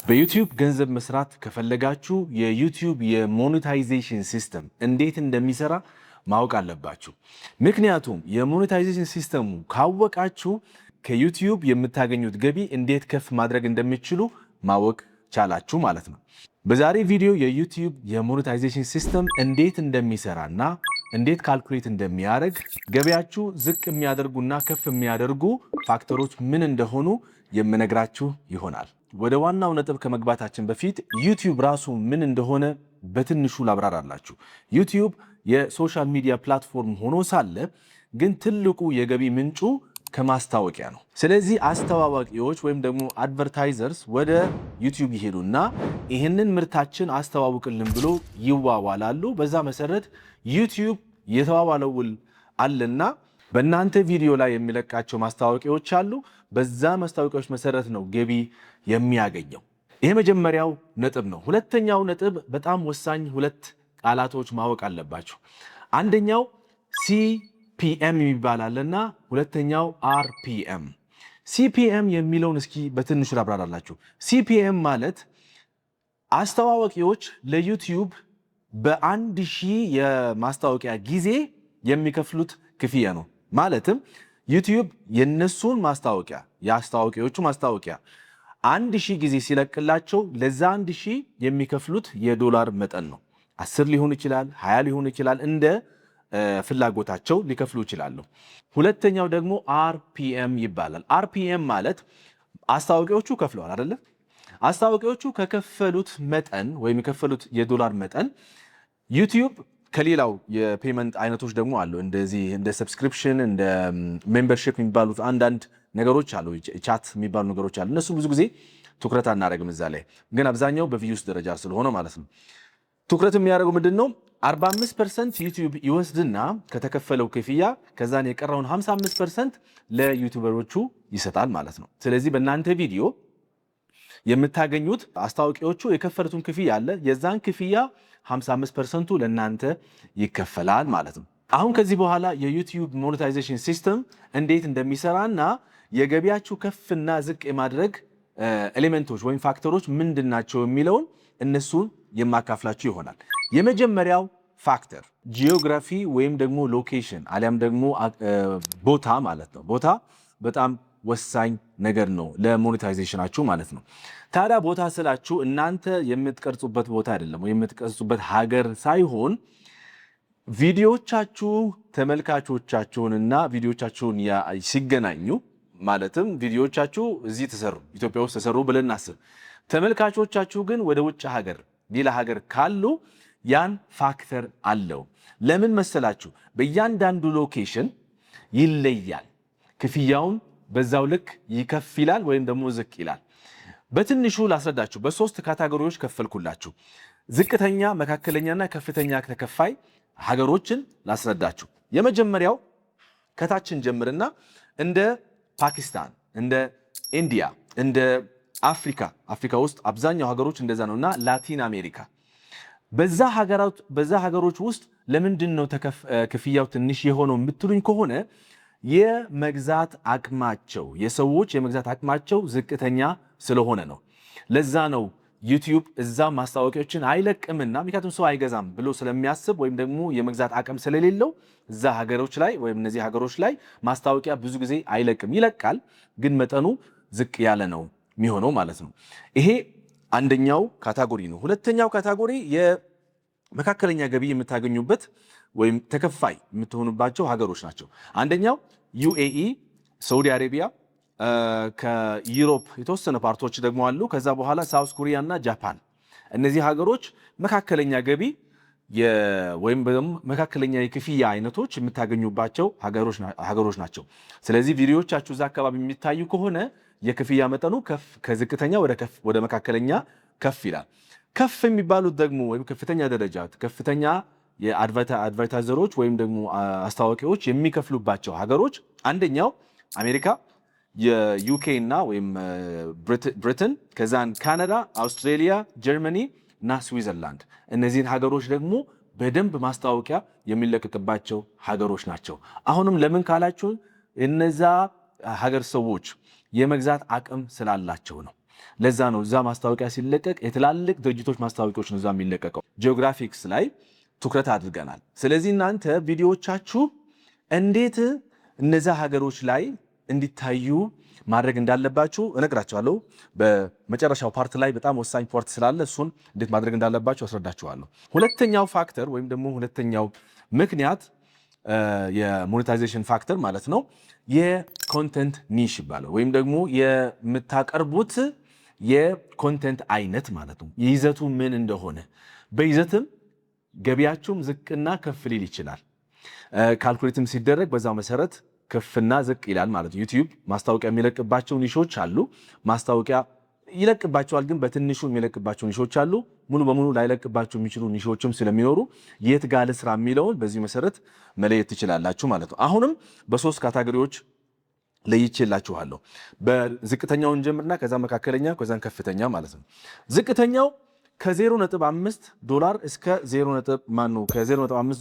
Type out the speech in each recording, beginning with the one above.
በዩቲዩብ ገንዘብ መስራት ከፈለጋችሁ የዩቲዩብ የሞኔታይዜሽን ሲስተም እንዴት እንደሚሰራ ማወቅ አለባችሁ። ምክንያቱም የሞኔታይዜሽን ሲስተሙ ካወቃችሁ ከዩቲዩብ የምታገኙት ገቢ እንዴት ከፍ ማድረግ እንደሚችሉ ማወቅ ቻላችሁ ማለት ነው። በዛሬ ቪዲዮ የዩቲዩብ የሞኔታይዜሽን ሲስተም እንዴት እንደሚሰራና እንዴት ካልኩሌት እንደሚያደርግ ገቢያችሁ ዝቅ የሚያደርጉና ከፍ የሚያደርጉ ፋክተሮች ምን እንደሆኑ የምነግራችሁ ይሆናል። ወደ ዋናው ነጥብ ከመግባታችን በፊት ዩቲዩብ ራሱ ምን እንደሆነ በትንሹ ላብራራላችሁ። ዩቲዩብ የሶሻል ሚዲያ ፕላትፎርም ሆኖ ሳለ ግን ትልቁ የገቢ ምንጩ ከማስታወቂያ ነው። ስለዚህ አስተዋዋቂዎች ወይም ደግሞ አድቨርታይዘርስ ወደ ዩቲዩብ ይሄዱና ይህንን ምርታችን አስተዋውቅልን ብሎ ይዋዋላሉ። በዛ መሰረት ዩቲዩብ የተዋዋለው ውል አለና በእናንተ ቪዲዮ ላይ የሚለቃቸው ማስታወቂያዎች አሉ። በዛ ማስታወቂያዎች መሰረት ነው ገቢ የሚያገኘው። ይሄ መጀመሪያው ነጥብ ነው። ሁለተኛው ነጥብ በጣም ወሳኝ ሁለት ቃላቶች ማወቅ አለባችሁ። አንደኛው ሲፒኤም የሚባላለና ሁለተኛው አርፒኤም። ሲፒኤም የሚለውን እስኪ በትንሹ ላብራራላችሁ። ሲፒኤም ማለት አስተዋዋቂዎች ለዩቲዩብ በ1000 የማስታወቂያ ጊዜ የሚከፍሉት ክፍያ ነው። ማለትም ዩቲዩብ የነሱን ማስታወቂያ የአስተዋዋቂዎቹ ማስታወቂያ 1000 ጊዜ ሲለቅላቸው ለዛ 1000 የሚከፍሉት የዶላር መጠን ነው። 10 ሊሆን ይችላል፣ 20 ሊሆን ይችላል፣ እንደ ፍላጎታቸው ሊከፍሉ ይችላሉ። ሁለተኛው ደግሞ አርፒኤም ይባላል። አርፒኤም ማለት አስተዋዋቂዎቹ ከፍለዋል አይደለ? አስተዋዋቂዎቹ ከከፈሉት መጠን ወይም የከፈሉት የዶላር መጠን ዩቲዩብ ከሌላው የፔመንት አይነቶች ደግሞ አሉ። እንደዚህ እንደ ሰብስክሪፕሽን እንደ ሜምበርሺፕ የሚባሉት አንዳንድ ነገሮች አሉ። ቻት የሚባሉ ነገሮች አሉ። እነሱ ብዙ ጊዜ ትኩረት አናደርግም እዛ ላይ፣ ግን አብዛኛው በቪውስ ደረጃ ስለሆነ ማለት ነው። ትኩረት የሚያደርገው ምንድን ነው? 45% ዩቲዩብ ይወስድና ከተከፈለው ክፍያ ከዛን የቀረውን 55% ለዩቲዩበሮቹ ይሰጣል ማለት ነው። ስለዚህ በእናንተ ቪዲዮ የምታገኙት አስተዋዋቂዎቹ የከፈሉትን ክፍያ አለ። የዛን ክፍያ 55%ቱ ለእናንተ ይከፈላል ማለት ነው። አሁን ከዚህ በኋላ የዩቲዩብ ሞኔታይዜሽን ሲስተም እንዴት እንደሚሰራና የገቢያችሁ ከፍና ዝቅ የማድረግ ኤሌመንቶች ወይም ፋክተሮች ምንድናቸው የሚለውን እነሱን የማካፍላችሁ ይሆናል። የመጀመሪያው ፋክተር ጂኦግራፊ ወይም ደግሞ ሎኬሽን አሊያም ደግሞ ቦታ ማለት ነው። ቦታ በጣም ወሳኝ ነገር ነው ለሞኔታይዜሽናችሁ ማለት ነው። ታዲያ ቦታ ስላችሁ እናንተ የምትቀርጹበት ቦታ አይደለም፣ ወይ የምትቀርጹበት ሀገር ሳይሆን ቪዲዮቻችሁ ተመልካቾቻችሁንና ቪዲዮቻችሁን ሲገናኙ ማለትም ቪዲዮቻችሁ እዚህ ተሰሩ ኢትዮጵያ ውስጥ ተሰሩ ብለን እናስብ። ተመልካቾቻችሁ ግን ወደ ውጭ ሀገር ሌላ ሀገር ካሉ ያን ፋክተር አለው። ለምን መሰላችሁ? በእያንዳንዱ ሎኬሽን ይለያል። ክፍያውን በዛው ልክ ይከፍ ይላል ወይም ደግሞ ዝቅ ይላል። በትንሹ ላስረዳችሁ። በሶስት ካታጎሪዎች ከፈልኩላችሁ። ዝቅተኛ፣ መካከለኛና ከፍተኛ ተከፋይ ሀገሮችን ላስረዳችሁ። የመጀመሪያው ከታችን ጀምርና እንደ ፓኪስታን፣ እንደ ኢንዲያ፣ እንደ አፍሪካ ውስጥ አብዛኛው ሀገሮች እንደዛ ነውና ላቲን አሜሪካ በዛ ሀገሮች ውስጥ ለምንድን ነው ክፍያው ትንሽ የሆነው የምትሉኝ ከሆነ የመግዛት አቅማቸው የሰዎች የመግዛት አቅማቸው ዝቅተኛ ስለሆነ ነው። ለዛ ነው ዩቲዩብ እዛ ማስታወቂያዎችን አይለቅምና፣ ምክንያቱም ሰው አይገዛም ብሎ ስለሚያስብ ወይም ደግሞ የመግዛት አቅም ስለሌለው እዛ ሀገሮች ላይ ወይም እነዚህ ሀገሮች ላይ ማስታወቂያ ብዙ ጊዜ አይለቅም። ይለቃል፣ ግን መጠኑ ዝቅ ያለ ነው የሚሆነው ማለት ነው። ይሄ አንደኛው ካታጎሪ ነው። ሁለተኛው ካታጎሪ የመካከለኛ ገቢ የምታገኙበት ወይም ተከፋይ የምትሆኑባቸው ሀገሮች ናቸው። አንደኛው ዩኤኢ፣ ሳውዲ አረቢያ፣ ከዩሮፕ የተወሰነ ፓርቶች ደግሞ አሉ። ከዛ በኋላ ሳውዝ ኮሪያ እና ጃፓን። እነዚህ ሀገሮች መካከለኛ ገቢ ወይም መካከለኛ የክፍያ አይነቶች የምታገኙባቸው ሀገሮች ናቸው። ስለዚህ ቪዲዮቻችሁ እዛ አካባቢ የሚታዩ ከሆነ የክፍያ መጠኑ ከዝቅተኛ ወደ መካከለኛ ከፍ ይላል። ከፍ የሚባሉት ደግሞ ወይም ከፍተኛ ደረጃ ከፍተኛ የአድቨርታይዘሮች ወይም ደግሞ አስተዋዋቂዎች የሚከፍሉባቸው ሀገሮች አንደኛው አሜሪካ፣ የዩኬ እና ወይም ብሪትን፣ ከዛን ካናዳ፣ አውስትሬሊያ፣ ጀርመኒ እና ስዊዘርላንድ። እነዚህን ሀገሮች ደግሞ በደንብ ማስታወቂያ የሚለቀቅባቸው ሀገሮች ናቸው። አሁንም ለምን ካላችሁ እነዛ ሀገር ሰዎች የመግዛት አቅም ስላላቸው ነው። ለዛ ነው እዛ ማስታወቂያ ሲለቀቅ የትላልቅ ድርጅቶች ማስታወቂያዎች ነው እዛ የሚለቀቀው። ጂኦግራፊክስ ላይ ትኩረት አድርገናል። ስለዚህ እናንተ ቪዲዮዎቻችሁ እንዴት እነዛ ሀገሮች ላይ እንዲታዩ ማድረግ እንዳለባችሁ እነግራችኋለሁ። በመጨረሻው ፓርት ላይ በጣም ወሳኝ ፓርት ስላለ እሱን እንዴት ማድረግ እንዳለባችሁ አስረዳችኋለሁ። ሁለተኛው ፋክተር ወይም ደግሞ ሁለተኛው ምክንያት የሞኔታይዜሽን ፋክተር ማለት ነው የኮንተንት ኒሽ ይባላል፣ ወይም ደግሞ የምታቀርቡት የኮንተንት አይነት ማለት ነው። ይዘቱ ምን እንደሆነ በይዘትም ገቢያችሁም ዝቅና ከፍ ሊል ይችላል። ካልኩሌትም ሲደረግ በዛው መሰረት ከፍና ዝቅ ይላል ማለት ነው። ዩቲዩብ ማስታወቂያ የሚለቅባቸው ኒሾች አሉ። ማስታወቂያ ይለቅባቸዋል፣ ግን በትንሹ የሚለቅባቸው ኒሾች አሉ። ሙሉ በሙሉ ላይለቅባቸው የሚችሉ ኒሾችም ስለሚኖሩ የት ጋር ልስራ የሚለውን በዚህ መሰረት መለየት ትችላላችሁ ማለት ነው። አሁንም በሶስት ካታጎሪዎች ለይቼላችኋለሁ። በዝቅተኛውን ጀምርና ከዛ መካከለኛ ከዛን ከፍተኛ ማለት ነው። ዝቅተኛው ከ0.5 ዶላር እስከ 0.5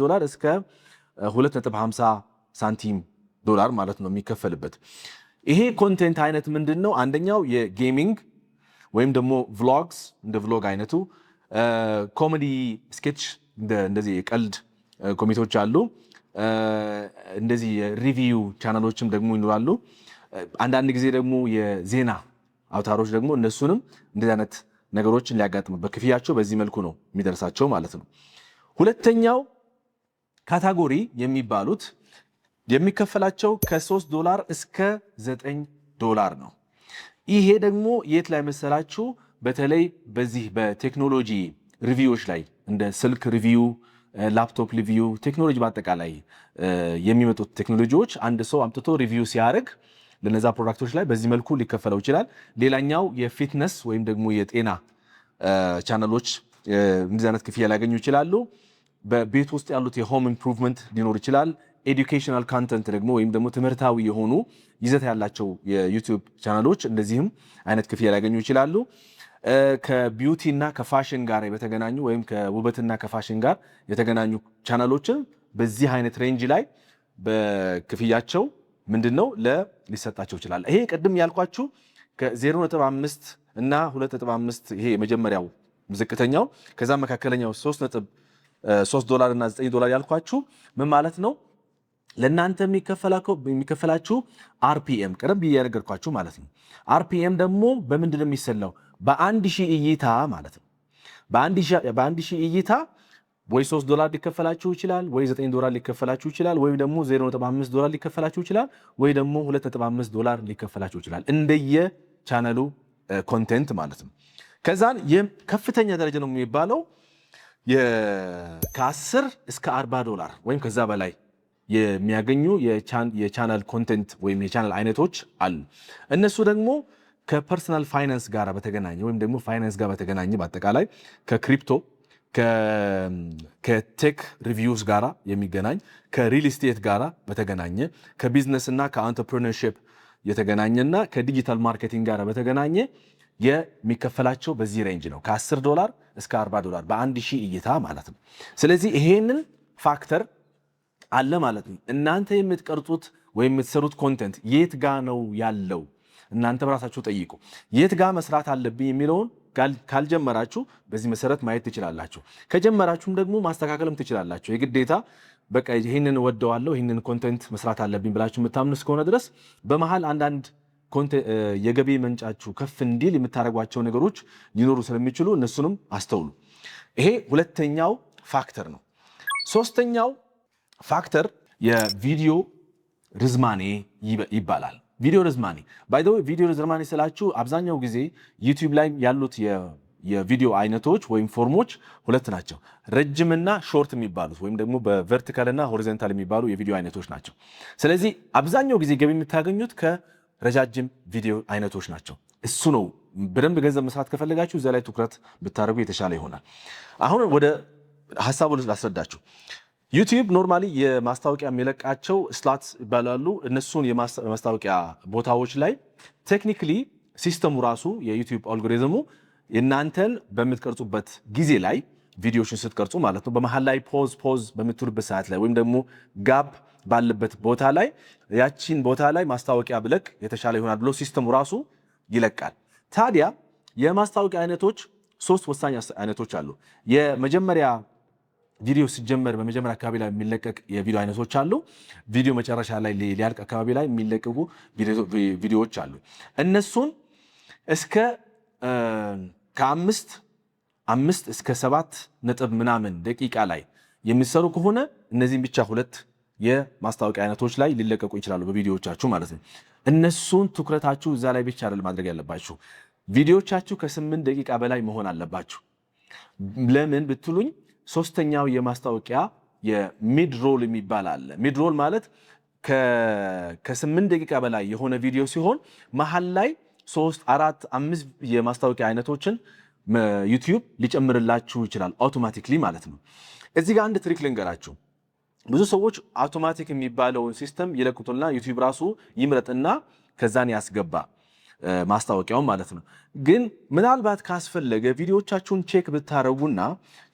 ዶላር እስከ 2.50 ሳንቲም ዶላር ማለት ነው የሚከፈልበት። ይሄ ኮንቴንት አይነት ምንድን ነው? አንደኛው የጌሚንግ ወይም ደግሞ ቭሎግስ፣ እንደ ቭሎግ አይነቱ፣ ኮሜዲ ስኬች፣ እንደዚህ የቀልድ ኮሚቴዎች አሉ። እንደዚህ የሪቪው ቻናሎችም ደግሞ ይኖራሉ። አንዳንድ ጊዜ ደግሞ የዜና አውታሮች ደግሞ እነሱንም እንደዚህ አይነት ነገሮችን ሊያጋጥሙ በክፍያቸው በዚህ መልኩ ነው የሚደርሳቸው ማለት ነው። ሁለተኛው ካታጎሪ የሚባሉት የሚከፈላቸው ከ3 ዶላር እስከ 9 ዶላር ነው። ይሄ ደግሞ የት ላይ መሰላችሁ? በተለይ በዚህ በቴክኖሎጂ ሪቪዎች ላይ እንደ ስልክ ሪቪው፣ ላፕቶፕ ሪቪው፣ ቴክኖሎጂ በአጠቃላይ የሚመጡት ቴክኖሎጂዎች አንድ ሰው አምጥቶ ሪቪው ሲያደርግ ለነዛ ፕሮዳክቶች ላይ በዚህ መልኩ ሊከፈለው ይችላል። ሌላኛው የፊትነስ ወይም ደግሞ የጤና ቻናሎች እንደዚህ አይነት ክፍያ ሊያገኙ ይችላሉ። በቤት ውስጥ ያሉት የሆም ኢምፕሩቭመንት ሊኖር ይችላል። ኤዱኬሽናል ካንተንት ደግሞ ወይም ደግሞ ትምህርታዊ የሆኑ ይዘት ያላቸው የዩቲዩብ ቻናሎች እንደዚህም አይነት ክፍያ ሊያገኙ ይችላሉ። ከቢዩቲ እና ከፋሽን ጋር በተገናኙ ወይም ከውበትና ከፋሽን ጋር የተገናኙ ቻናሎችን በዚህ አይነት ሬንጅ ላይ በክፍያቸው ምንድነው ሊሰጣቸው ይችላል። ይሄ ቅድም ያልኳችሁ ከ0.5 እና 2.5 ይሄ የመጀመሪያው ዝቅተኛው፣ ከዛ መካከለኛው 3 ዶላር እና 9 ዶላር ያልኳችሁ ምን ማለት ነው? ለእናንተ የሚከፈላችሁ አርፒኤም ቀደም ብዬ ያነገርኳችሁ ማለት ነው። አርፒኤም ደግሞ በምንድን ነው የሚሰላው? በ1000 እይታ ማለት ነው። በ1000 እይታ ወይ 3 ዶላር ሊከፈላችሁ ይችላል፣ ወይ 9 ዶላር ሊከፈላችሁ ይችላል፣ ወይ ደግሞ 0.5 ዶላር ሊከፈላችሁ ይችላል፣ ወይ ደግሞ 2.5 ዶላር ሊከፈላችሁ ይችላል። እንደየ ቻናሉ ኮንቴንት ማለት ነው። ከዛን ከፍተኛ ደረጃ ነው የሚባለው ከ10 እስከ 40 ዶላር ወይም ከዛ በላይ የሚያገኙ የቻናል ኮንቴንት ወይም የቻናል አይነቶች አሉ። እነሱ ደግሞ ከፐርሰናል ፋይናንስ ጋር በተገናኘ ወይም ደግሞ ፋይናንስ ጋር በተገናኘ በአጠቃላይ ከክሪፕቶ ከቴክ ሪቪውስ ጋራ የሚገናኝ ከሪል ስቴት ጋራ በተገናኘ ከቢዝነስ እና ከአንትርፕረነርሺፕ የተገናኘና ከዲጂታል ማርኬቲንግ ጋር በተገናኘ የሚከፈላቸው በዚህ ሬንጅ ነው። ከ10 ዶላር እስከ 40 ዶላር በ1000 እይታ ማለት ነው። ስለዚህ ይሄንን ፋክተር አለ ማለት ነው። እናንተ የምትቀርጹት ወይም የምትሰሩት ኮንተንት የት ጋ ነው ያለው? እናንተ በራሳችሁ ጠይቁ። የት ጋ መስራት አለብኝ የሚለውን ካልጀመራችሁ በዚህ መሰረት ማየት ትችላላችሁ። ከጀመራችሁም ደግሞ ማስተካከልም ትችላላችሁ። የግዴታ በቃ ይህንን ወደዋለሁ ይህንን ኮንተንት መስራት አለብኝ ብላችሁ የምታምኑ እስከሆነ ድረስ በመሃል አንዳንድ የገቢ መንጫችሁ ከፍ እንዲል የምታደርጓቸው ነገሮች ሊኖሩ ስለሚችሉ እነሱንም አስተውሉ። ይሄ ሁለተኛው ፋክተር ነው። ሶስተኛው ፋክተር የቪዲዮ ርዝማኔ ይባላል። ቪዲዮ ርዝማኔ ባይ ዘ ወይ ቪዲዮ ርዝማኔ ስላችሁ አብዛኛው ጊዜ ዩቲዩብ ላይ ያሉት የቪዲዮ አይነቶች ወይም ፎርሞች ሁለት ናቸው። ረጅምና ሾርት የሚባሉት ወይም ደግሞ በቨርቲካል እና ሆሪዞንታል የሚባሉ የቪዲዮ አይነቶች ናቸው። ስለዚህ አብዛኛው ጊዜ ገቢ የምታገኙት ከረጃጅም ቪዲዮ አይነቶች ናቸው። እሱ ነው በደንብ ገንዘብ መስራት ከፈለጋችሁ እዛ ላይ ትኩረት ብታደርጉ የተሻለ ይሆናል። አሁን ወደ ሀሳቡ ላስረዳችሁ። ዩቲዩብ ኖርማሊ የማስታወቂያ የሚለቃቸው ስላትስ ይባላሉ። እነሱን የማስታወቂያ ቦታዎች ላይ ቴክኒክሊ ሲስተሙ ራሱ የዩቲዩብ አልጎሪዝሙ እናንተን በምትቀርጹበት ጊዜ ላይ ቪዲዮዎችን ስትቀርጹ ማለት ነው በመሃል ላይ ፖዝ በምትሉበት ሰዓት ላይ ወይም ደግሞ ጋፕ ባለበት ቦታ ላይ ያቺን ቦታ ላይ ማስታወቂያ ብለቅ የተሻለ ይሆናል ብሎ ሲስተሙ ራሱ ይለቃል። ታዲያ የማስታወቂያ አይነቶች 3 ወሳኝ አይነቶች አሉ። የመጀመሪያ ቪዲዮ ሲጀመር በመጀመሪያ አካባቢ ላይ የሚለቀቅ የቪዲዮ አይነቶች አሉ። ቪዲዮ መጨረሻ ላይ ሊያልቅ አካባቢ ላይ የሚለቀቁ ቪዲዮዎች አሉ። እነሱን እስከ ከ5 እስከ 7 ነጥብ ምናምን ደቂቃ ላይ የሚሰሩ ከሆነ እነዚህም ብቻ 2 የማስታወቂያ አይነቶች ላይ ሊለቀቁ ይችላሉ በቪዲዮዎቻችሁ ማለት ነው። እነሱን ትኩረታችሁ እዛ ላይ ብቻ አይደል ማድረግ ያለባችሁ። ቪዲዮዎቻችሁ ከ8 ደቂቃ በላይ መሆን አለባችሁ። ለምን ብትሉኝ 3ኛው የማስታወቂያ የሚድ ሮል የሚባል አለ። ሚድ ሮል ማለት ከ8 ደቂቃ በላይ የሆነ ቪዲዮ ሲሆን መሀል ላይ 3፣ 4፣ 5 የማስታወቂያ አይነቶችን ዩቲዩብ ሊጨምርላችሁ ይችላል አውቶማቲክሊ ማለት ነው። እዚህ ጋር አንድ ትሪክ ልንገራችሁ። ብዙ ሰዎች አውቶማቲክ የሚባለውን ሲስተም ይለቁትና ዩቲዩብ ራሱ ይምረጥና ከዛን ያስገባ ማስታወቂያውን ማለት ነው። ግን ምናልባት ካስፈለገ ቪዲዮዎቻችሁን ቼክ ብታረጉና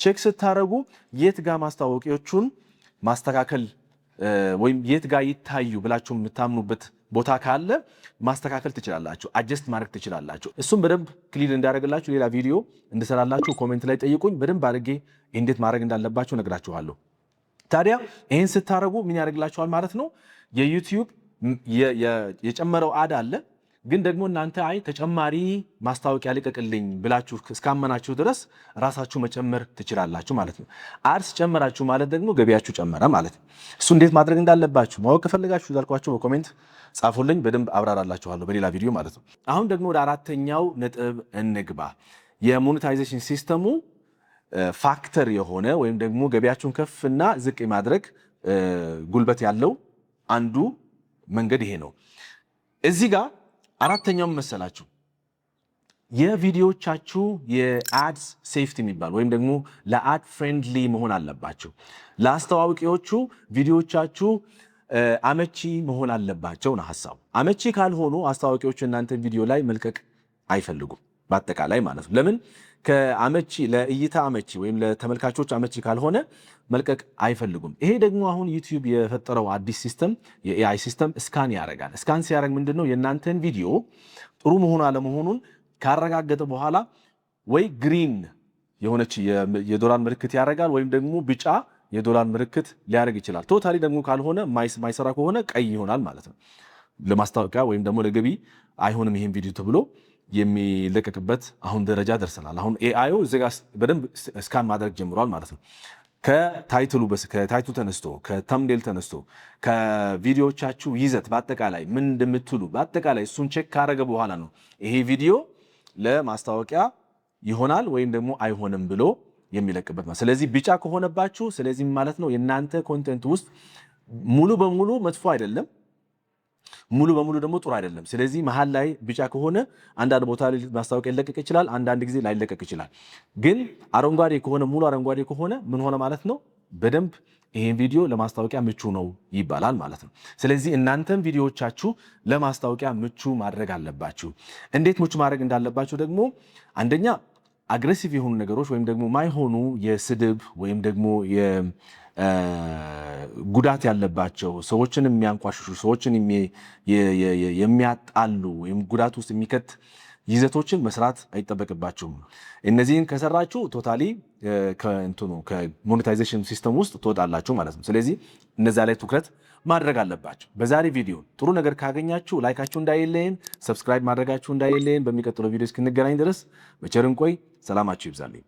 ቼክ ስታረጉ የት ጋር ማስታወቂያዎቹን ማስተካከል ወይም የት ጋር ይታዩ ብላችሁ የምታምኑበት ቦታ ካለ ማስተካከል ትችላላችሁ፣ አጀስት ማድረግ ትችላላችሁ። እሱም በደንብ ክሊል እንዳደረግላችሁ ሌላ ቪዲዮ እንድሰራላችሁ ኮሜንት ላይ ጠይቁኝ። በደንብ አድርጌ እንዴት ማድረግ እንዳለባችሁ ነግራችኋለሁ። ታዲያ ይህን ስታረጉ ምን ያደርግላችኋል ማለት ነው? የዩቲዩብ የጨመረው አድ አለ፣ ግን ደግሞ እናንተ አይ ተጨማሪ ማስታወቂያ ልቀቅልኝ ብላችሁ እስካመናችሁ ድረስ ራሳችሁ መጨመር ትችላላችሁ ማለት ነው። አድስ ጨመራችሁ ማለት ደግሞ ገቢያችሁ ጨመረ ማለት ነው። እሱ እንዴት ማድረግ እንዳለባችሁ ማወቅ ከፈለጋችሁ ዛልኳችሁ በኮሜንት ጻፉልኝ፣ በደንብ አብራራላችኋለሁ በሌላ ቪዲዮ ማለት ነው። አሁን ደግሞ ወደ 4ኛው ነጥብ እንግባ። የሞኔታይዜሽን ሲስተሙ ፋክተር የሆነ ወይም ደግሞ ገቢያችሁን ከፍና ዝቅ ማድረግ ጉልበት ያለው አንዱ መንገድ ይሄ ነው። እዚህ ጋር 4ኛው መሰላችሁ የቪዲዮቻችሁ የአድስ ሴፍቲ የሚባል ወይም ደግሞ ለአድ ፍሬንድሊ መሆን አለባቸው። ለአስተዋዋቂዎቹ ቪዲዮቻችሁ አመቺ መሆን አለባቸው ነው ሐሳቡ። አመቺ ካልሆኑ አስተዋዋቂዎቹ እናንተ ቪዲዮ ላይ መልቀቅ አይፈልጉም በአጠቃላይ ማለት ነው። ለምን? ከአመቺ ለእይታ አመቺ ወይም ለተመልካቾች አመቺ ካልሆነ መልቀቅ አይፈልጉም። ይሄ ደግሞ አሁን ዩቲዩብ የፈጠረው አዲስ ሲስተም የኤአይ ሲስተም ስካን ያደርጋል። ስካን ሲያደርግ ምንድነው የእናንተን ቪዲዮ ጥሩ መሆኑ አለመሆኑን ካረጋገጠ በኋላ ወይ ግሪን የሆነች የዶላር ምልክት ያደርጋል ወይም ደግሞ ቢጫ የዶላር ምልክት ሊያደርግ ይችላል። ቶታሊ ደግሞ ካልሆነ ማይሰራ ከሆነ ቀይ ይሆናል ማለት ነው። ለማስታወቂያ ወይም ደግሞ ለገቢ አይሆንም ይሄን ቪዲዮ ተብሎ የሚለቀቅበት አሁን ደረጃ ደርሰናል። አሁን ኤአዩ እዚህ ጋር በደንብ ስካን ማድረግ ጀምሯል ማለት ነው። ከታይትሉ ተነስቶ ከተምኔል ተነስቶ ከቪዲዮቻችሁ ይዘት በአጠቃላይ ምን እንደምትሉ በአጠቃላይ እሱን ቼክ ካረገ በኋላ ነው ይሄ ቪዲዮ ለማስታወቂያ ይሆናል ወይም ደግሞ አይሆንም ብሎ የሚለቅበት ማለት። ስለዚህ ቢጫ ከሆነባችሁ ስለዚህ ማለት ነው የእናንተ ኮንቴንት ውስጥ ሙሉ በሙሉ መጥፎ አይደለም፣ ሙሉ በሙሉ ደግሞ ጥሩ አይደለም። ስለዚህ መሀል ላይ ቢጫ ከሆነ አንዳንድ ቦታ ላይ ማስታወቂያ ሊለቀቅ ይችላል፣ አንዳንድ ጊዜ ላይለቀቅ ይችላል። ግን አረንጓዴ ከሆነ ሙሉ አረንጓዴ ከሆነ ምን ሆነ ማለት ነው? በደንብ ይሄን ቪዲዮ ለማስታወቂያ ምቹ ነው ይባላል ማለት ነው። ስለዚህ እናንተም ቪዲዮዎቻችሁ ለማስታወቂያ ምቹ ማድረግ አለባችሁ። እንዴት ምቹ ማድረግ እንዳለባችሁ ደግሞ አንደኛ አግሬሲቭ የሆኑ ነገሮች ወይም ደግሞ ማይሆኑ የስድብ ወይም ደግሞ ጉዳት ያለባቸው ሰዎችን የሚያንቋሽሹ ሰዎችን የሚያጣሉ ወይም ጉዳት ውስጥ የሚከት ይዘቶችን መስራት አይጠበቅባችሁም። እነዚህን ከሰራችሁ ቶታሊ ከሞኔታይዜሽን ሲስተም ውስጥ ትወጣላችሁ ማለት ነው። ስለዚህ እነዛ ላይ ትኩረት ማድረግ አለባችሁ። በዛሬ ቪዲዮ ጥሩ ነገር ካገኛችሁ ላይካችሁ እንዳይለየን፣ ሰብስክራይብ ማድረጋችሁ እንዳይለየን። በሚቀጥለው ቪዲዮ እስክንገናኝ ድረስ በቸር እንቆይ። ሰላማችሁ ይብዛልኝ።